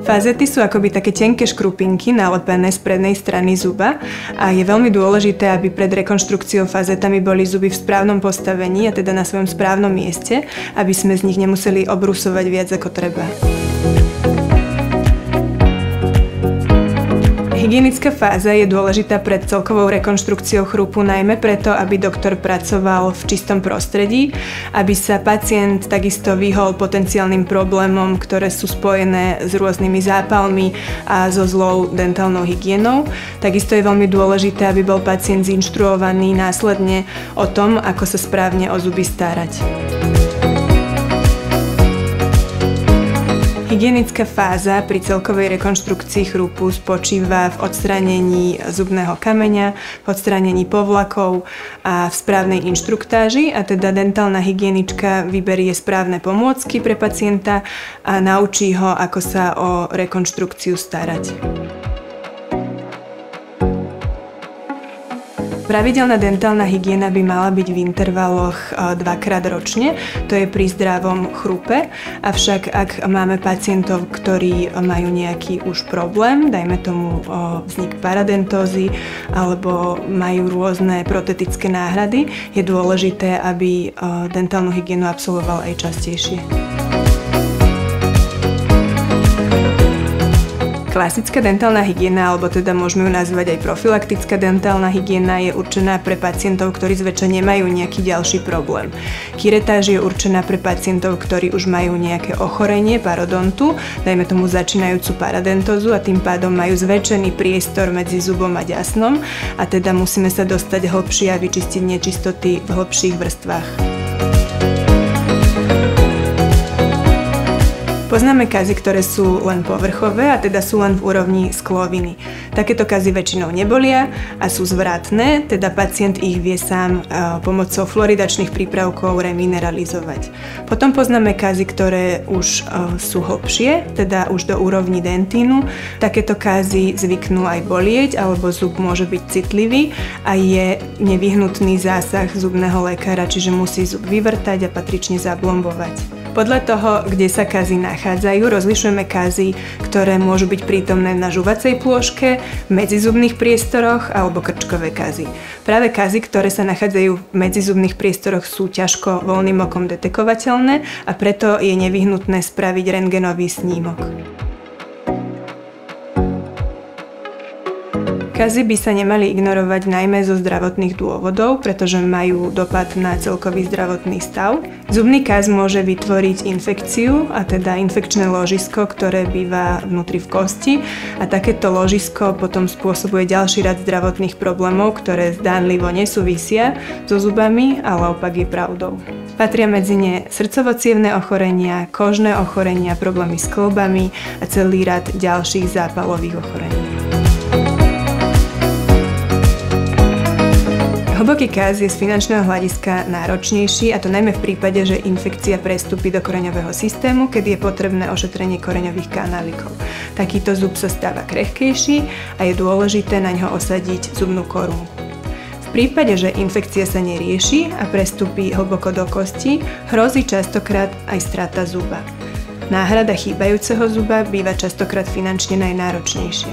Fazety sú akoby také tenké škrupinky nalepené z prednej strany zuba a je veľmi dôležité, aby pred rekonštrukciou fazetami boli zuby v správnom postavení a teda na svojom správnom mieste, aby sme z nich nemuseli obrusovať viac ako treba. Hygienická fáza je dôležitá pred celkovou rekonštrukciou chrupu najmä preto, aby doktor pracoval v čistom prostredí, aby sa pacient takisto vyhol potenciálnym problémom, ktoré sú spojené s rôznymi zápalmi a so zlou dentálnou hygienou. Takisto je veľmi dôležité, aby bol pacient zinštruovaný následne o tom, ako sa správne o zuby starať. Hygienická fáza pri celkovej rekonštrukcii chrupu spočíva v odstránení zubného kameňa, v odstránení povlakov a v správnej inštruktáži, a teda dentálna hygienička vyberie správne pomôcky pre pacienta a naučí ho, ako sa o rekonštrukciu starať. Pravidelná dentálna hygiena by mala byť v intervaloch 2-krát ročne, to je pri zdravom chrupe, avšak ak máme pacientov, ktorí majú nejaký už problém, dajme tomu vznik paradentózy alebo majú rôzne protetické náhrady, je dôležité, aby dentálnu hygienu absolvoval aj častejšie. Klasická dentálna hygiena, alebo teda môžeme ju nazvať aj profilaktická dentálna hygiena, je určená pre pacientov, ktorí zväčša nemajú nejaký ďalší problém. Curettage je určená pre pacientov, ktorí už majú nejaké ochorenie parodontu, dajme tomu začínajúcu paradentózu, a tým pádom majú zväčšený priestor medzi zubom a ďasnom, a teda musíme sa dostať hlbšie a vyčistiť nečistoty v hlbších vrstvách. Poznáme kazy, ktoré sú len povrchové a teda sú len v úrovni skloviny. Takéto kazy väčšinou nebolia a sú zvratné, teda pacient ich vie sám pomocou fluoridačných prípravkov remineralizovať. Potom poznáme kazy, ktoré už sú hlbšie, teda už do úrovni dentínu. Takéto kazy zvyknú aj bolieť, alebo zub môže byť citlivý a je nevyhnutný zásah zubného lekára, čiže musí zub vyvrtať a patrične zablombovať. Podľa toho, kde sa kazy nachádzajú, rozlišujeme kazy, ktoré môžu byť prítomné na žuvacej plôžke, v medzizubných priestoroch alebo krčkové kazy. Práve kazy, ktoré sa nachádzajú v medzizubných priestoroch, sú ťažko voľným okom detekovateľné a preto je nevyhnutné spraviť rentgenový snímok. Kazy by sa nemali ignorovať najmä zo zdravotných dôvodov, pretože majú dopad na celkový zdravotný stav. Zubný kaz môže vytvoriť infekciu, a teda infekčné ložisko, ktoré býva vnútri v kosti, a takéto ložisko potom spôsobuje ďalší rad zdravotných problémov, ktoré zdánlivo nesúvisia so zubami, ale opak je pravdou. Patria medzi ne srdcovo-cievne ochorenia, kožné ochorenia, problémy s kĺbami a celý rad ďalších zápalových ochorení. Hlboký kaz je z finančného hľadiska náročnejší, a to najmä v prípade, že infekcia prestúpi do koreňového systému, kedy je potrebné ošetrenie koreňových kanálikov. Takýto zub sa stáva krehkejší a je dôležité na ňo osadiť zubnú korunu. V prípade, že infekcia sa nerieši a prestúpi hlboko do kosti, hrozí častokrát aj strata zuba. Náhrada chýbajúceho zuba býva častokrát finančne najnáročnejšia.